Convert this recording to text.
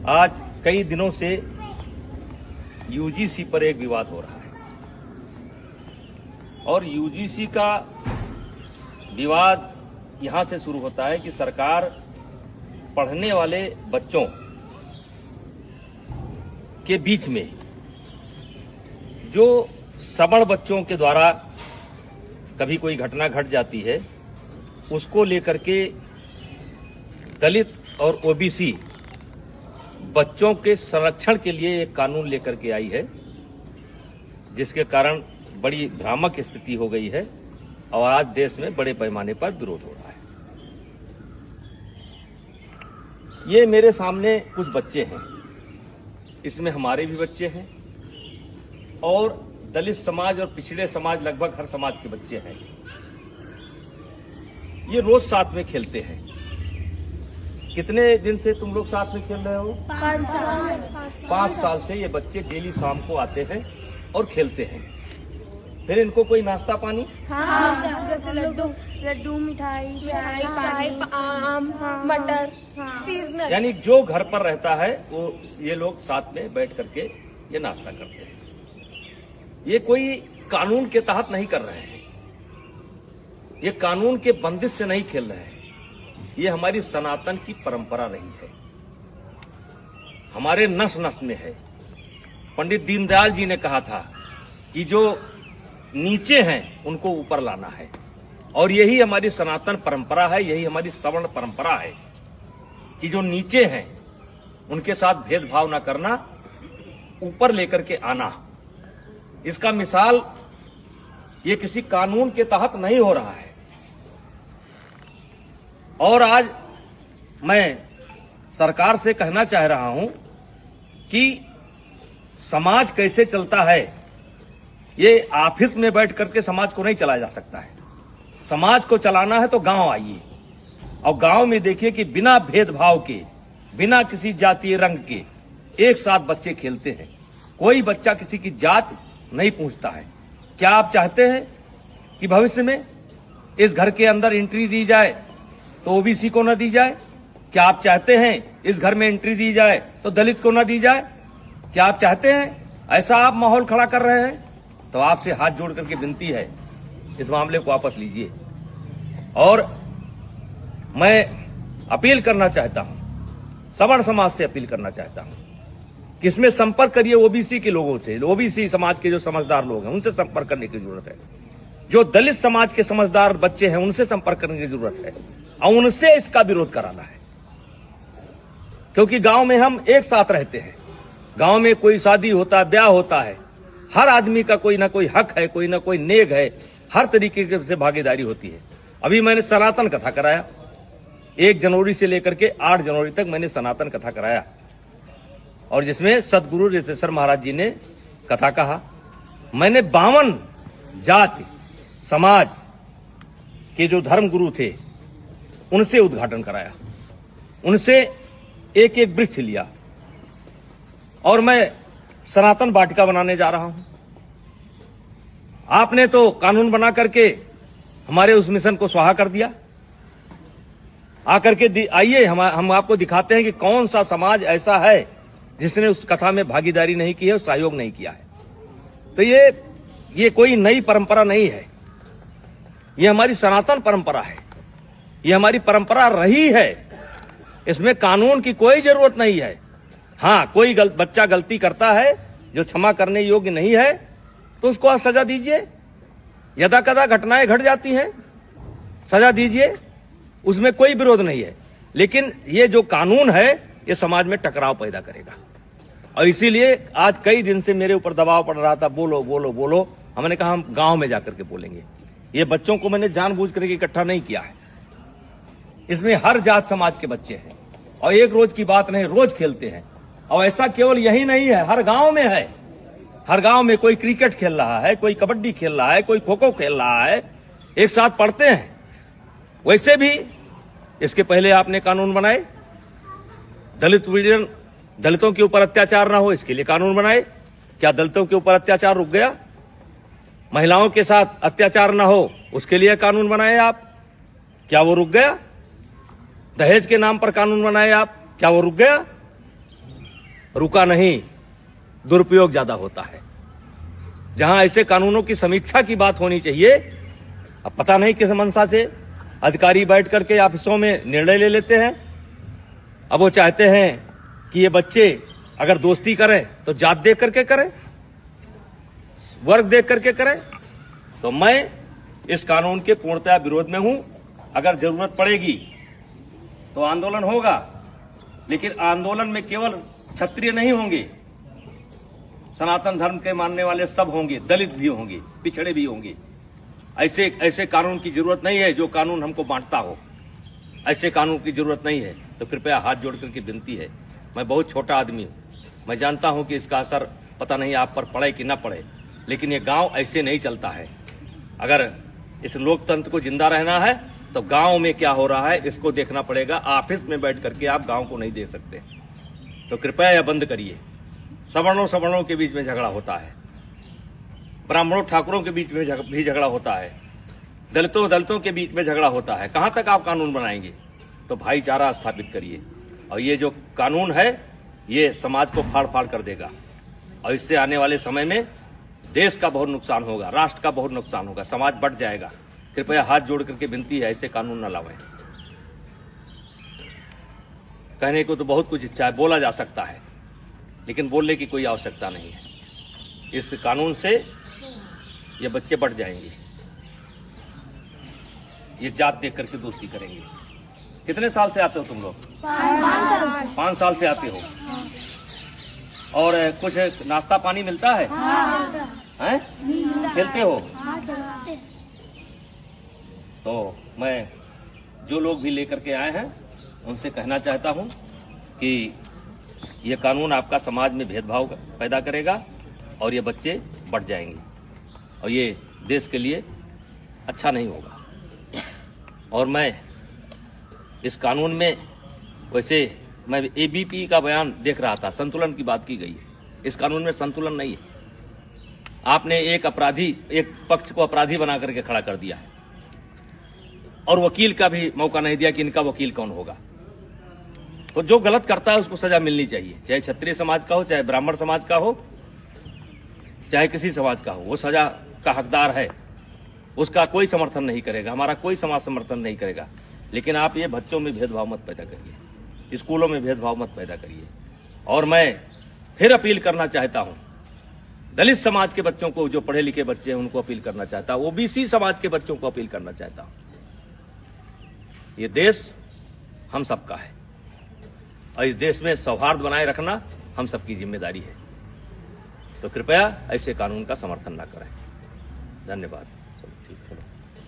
आज कई दिनों से यूजीसी पर एक विवाद हो रहा है और यूजीसी का विवाद यहां से शुरू होता है कि सरकार पढ़ने वाले बच्चों के बीच में जो सवर्ण बच्चों के द्वारा कभी कोई घटना घट जाती है उसको लेकर के दलित और ओबीसी बच्चों के संरक्षण के लिए एक कानून लेकर के आई है, जिसके कारण बड़ी भ्रामक स्थिति हो गई है और आज देश में बड़े पैमाने पर विरोध हो रहा है। ये मेरे सामने कुछ बच्चे हैं, इसमें हमारे भी बच्चे हैं और दलित समाज और पिछड़े समाज, लगभग हर समाज के बच्चे हैं। ये रोज साथ में खेलते हैं। कितने दिन से तुम लोग साथ में खेल रहे हो? 5 साल से ये बच्चे डेली शाम को आते हैं और खेलते हैं। फिर इनको कोई नाश्ता पानी? हाँ, जैसे लड्डू, मिठाई, चाय, आम, मटर, सीजनल। यानी जो घर पर रहता है वो ये लोग साथ में बैठ करके ये नाश्ता करते हैं। ये कोई कानून के तहत नहीं कर रहे हैं, ये कानून के बंदिश से नहीं खेल रहे हैं। ये हमारी सनातन की परंपरा रही है, हमारे नस नस में है। पंडित दीनदयाल जी ने कहा था कि जो नीचे हैं उनको ऊपर लाना है और यही हमारी सनातन परंपरा है, यही हमारी सवर्ण परंपरा है कि जो नीचे हैं उनके साथ भेदभाव न करना, ऊपर लेकर के आना। इसका मिसाल ये किसी कानून के तहत नहीं हो रहा है। और आज मैं सरकार से कहना चाह रहा हूं कि समाज कैसे चलता है, ये ऑफिस में बैठ करके समाज को नहीं चलाया जा सकता है। समाज को चलाना है तो गांव आइए और गांव में देखिए कि बिना भेदभाव के, बिना किसी जातीय रंग के एक साथ बच्चे खेलते हैं। कोई बच्चा किसी की जात नहीं पूछता है। क्या आप चाहते हैं कि भविष्य में इस घर के अंदर एंट्री दी जाए तो ओबीसी को न दी जाए? क्या आप चाहते हैं इस घर में एंट्री दी जाए तो दलित को न दी जाए? क्या आप चाहते हैं ऐसा आप माहौल खड़ा कर रहे हैं? तो आपसे हाथ जोड़ करके विनती है, इस मामले को वापस लीजिए। और मैं अपील करना चाहता हूं, सवर्ण समाज से अपील करना चाहता हूं कि इसमें संपर्क करिए ओबीसी के लोगों से। ओबीसी समाज के जो समझदार लोग हैं उनसे संपर्क करने की जरूरत है। जो दलित समाज के समझदार बच्चे हैं उनसे संपर्क करने की जरूरत है और उनसे इसका विरोध कराना है, क्योंकि गांव में हम एक साथ रहते हैं। गांव में कोई शादी होता है, ब्याह होता है, हर आदमी का कोई ना कोई हक है, कोई ना कोई नेग है, हर तरीके से भागीदारी होती है। अभी मैंने सनातन कथा कराया, 1 जनवरी से लेकर के 8 जनवरी तक मैंने सनातन कथा कराया और जिसमें सदगुरु रितेश्वर महाराज जी ने कथा कहा। मैंने 52 जाति समाज के जो धर्म गुरु थे उनसे उद्घाटन कराया, उनसे एक एक वृक्ष लिया और मैं सनातन वाटिका बनाने जा रहा हूं। आपने तो कानून बना करके हमारे उस मिशन को स्वाहा कर दिया। आकर के आइए हम आपको दिखाते हैं कि कौन सा समाज ऐसा है जिसने उस कथा में भागीदारी नहीं की है, सहयोग नहीं किया है। तो ये कोई नई परंपरा नहीं है, ये हमारी सनातन परंपरा है, ये हमारी परंपरा रही है। इसमें कानून की कोई जरूरत नहीं है। हाँ, कोई बच्चा गलती करता है जो क्षमा करने योग्य नहीं है तो उसको आप सजा दीजिए। यदा कदा घटनाएं घट जाती हैं, सजा दीजिए, उसमें कोई विरोध नहीं है। लेकिन ये जो कानून है ये समाज में टकराव पैदा करेगा और इसीलिए आज कई दिन से मेरे ऊपर दबाव पड़ रहा था, बोलो बोलो बोलो। हमने कहा हम गांव में जाकर के बोलेंगे। ये बच्चों को मैंने जानबूझ करके इकट्ठा नहीं किया है, इसमें हर जात समाज के बच्चे हैं और एक रोज की बात नहीं, रोज खेलते हैं। और ऐसा केवल यही नहीं है, हर गांव में है। हर गांव में कोई क्रिकेट खेल रहा है, कोई कबड्डी खेल रहा है, कोई खो खो खेल रहा है, एक साथ पढ़ते हैं। वैसे भी इसके पहले आपने कानून बनाए, दलितों के ऊपर अत्याचार ना हो इसके लिए कानून बनाए। क्या दलितों के ऊपर अत्याचार रुक गया? महिलाओं के साथ अत्याचार ना हो उसके लिए कानून बनाए आप, क्या वो रुक गया? दहेज के नाम पर कानून बनाए आप, क्या वो रुक गया? रुका नहीं, दुरुपयोग ज्यादा होता है। जहां ऐसे कानूनों की समीक्षा की बात होनी चाहिए, अब पता नहीं किस मंशा से अधिकारी बैठ करके ऑफिसों में निर्णय ले लेते हैं। अब वो चाहते हैं कि ये बच्चे अगर दोस्ती करें तो जात देख करके करें, वर्ग देख करके करें। तो मैं इस कानून के पूर्णतः विरोध में हूं। अगर जरूरत पड़ेगी तो आंदोलन होगा, लेकिन आंदोलन में केवल क्षत्रिय नहीं होंगे, सनातन धर्म के मानने वाले सब होंगे, दलित भी होंगे, पिछड़े भी होंगे। ऐसे कानून की जरूरत नहीं है जो कानून हमको बांटता हो। ऐसे कानून की जरूरत नहीं है। तो कृपया हाथ जोड़ करके विनती है, मैं बहुत छोटा आदमी हूं, मैं जानता हूं कि इसका असर पता नहीं आप पर पड़े कि ना पड़े, लेकिन ये गांव ऐसे नहीं चलता है। अगर इस लोकतंत्र को जिंदा रहना है तो गांव में क्या हो रहा है इसको देखना पड़ेगा। ऑफिस में बैठ करके आप गांव को नहीं देख सकते। तो कृपया यह बंद करिए। सवर्णों के बीच में झगड़ा होता है, ब्राह्मणों ठाकुरों के बीच में भी झगड़ा होता है, दलितों के बीच में झगड़ा होता है। कहां तक आप कानून बनाएंगे? तो भाईचारा स्थापित करिए। और ये जो कानून है ये समाज को फाड़ फाड़ कर देगा, और इससे आने वाले समय में देश का बहुत नुकसान होगा, राष्ट्र का बहुत नुकसान होगा, समाज बढ़ जाएगा। कृपया हाथ जोड़ करके विनती है, ऐसे कानून न लावें। कहने को तो बहुत कुछ इच्छा है, बोला जा सकता है, लेकिन बोलने की कोई आवश्यकता नहीं है। इस कानून से ये बच्चे बढ़ जाएंगे, ये जात देख करके दोस्ती करेंगे। कितने साल से आते हो तुम लोग? 5 साल से आते हो। और कुछ नाश्ता पानी मिलता है? हैं? खेलते हो? तो मैं जो लोग भी लेकर के आए हैं उनसे कहना चाहता हूं कि ये कानून आपका समाज में भेदभाव पैदा करेगा और ये बच्चे बढ़ जाएंगे, और ये देश के लिए अच्छा नहीं होगा। और मैं इस कानून में, वैसे मैं एबीपी का बयान देख रहा था, संतुलन की बात की गई है। इस कानून में संतुलन नहीं है। आपने एक पक्ष को अपराधी बना करके खड़ा कर दिया है, और वकील का भी मौका नहीं दिया कि इनका वकील कौन होगा। तो जो गलत करता है उसको सजा मिलनी चाहिए, चाहे क्षत्रिय समाज का हो, चाहे ब्राह्मण समाज का हो, चाहे किसी समाज का हो, वो सजा का हकदार है। उसका कोई समर्थन नहीं करेगा, हमारा कोई समाज समर्थन नहीं करेगा। लेकिन आप ये बच्चों में भेदभाव मत पैदा करिए, स्कूलों में भेदभाव मत पैदा करिए। और मैं फिर अपील करना चाहता हूं दलित समाज के बच्चों को, जो पढ़े लिखे बच्चे हैं उनको अपील करना चाहता हूं, ओबीसी समाज के बच्चों को अपील करना चाहता हूं। ये देश हम सबका है, और इस देश में सौहार्द बनाए रखना हम सबकी जिम्मेदारी है। तो कृपया ऐसे कानून का समर्थन न करें। धन्यवाद। चलो ठीक, चलो।